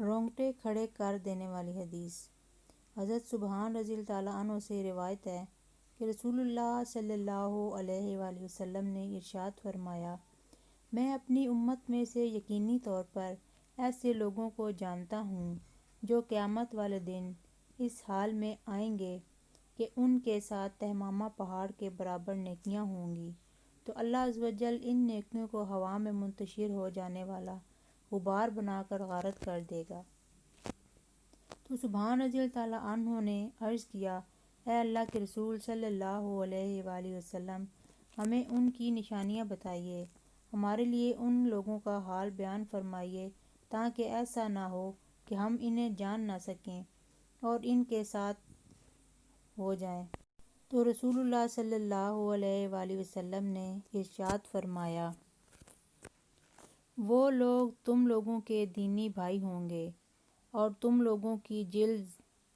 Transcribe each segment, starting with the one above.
رونگٹے کھڑے کر دینے والی حدیث۔ حضرت سبحان رضی اللہ تعالیٰ عنہ سے روایت ہے کہ رسول اللہ صلی اللہ علیہ وآلہ وسلم نے ارشاد فرمایا، میں اپنی امت میں سے یقینی طور پر ایسے لوگوں کو جانتا ہوں جو قیامت والے دن اس حال میں آئیں گے کہ ان کے ساتھ تہمامہ پہاڑ کے برابر نیکیاں ہوں گی، تو اللہ عز و جل ان نیکیوں کو ہوا میں منتشر ہو جانے والا غبار بنا کر غارت کر دے گا۔ تو سبحان رضی اللہ تعالیٰ عنہ نے عرض کیا، اے اللہ کے رسول صلی اللہ علیہ وآلہ وسلم، ہمیں ان کی نشانیاں بتائیے، ہمارے لیے ان لوگوں کا حال بیان فرمائیے تاکہ ایسا نہ ہو کہ ہم انہیں جان نہ سکیں اور ان کے ساتھ ہو جائیں۔ تو رسول اللہ صلی اللہ علیہ وآلہ وسلم نے ارشاد فرمایا، وہ لوگ تم لوگوں کے دینی بھائی ہوں گے اور تم لوگوں کی جلد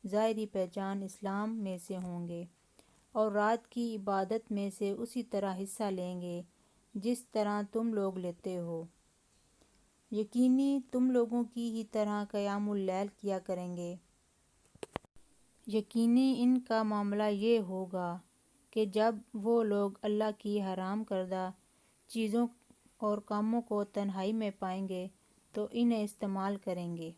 ظاہری پہچان اسلام میں سے ہوں گے اور رات کی عبادت میں سے اسی طرح حصہ لیں گے جس طرح تم لوگ لیتے ہو، یقینی تم لوگوں کی ہی طرح قیام اللیل کیا کریں گے۔ یقینی ان کا معاملہ یہ ہوگا کہ جب وہ لوگ اللہ کی حرام کردہ چیزوں اور کاموں کو تنہائی میں پائیں گے تو انہیں استعمال کریں گے۔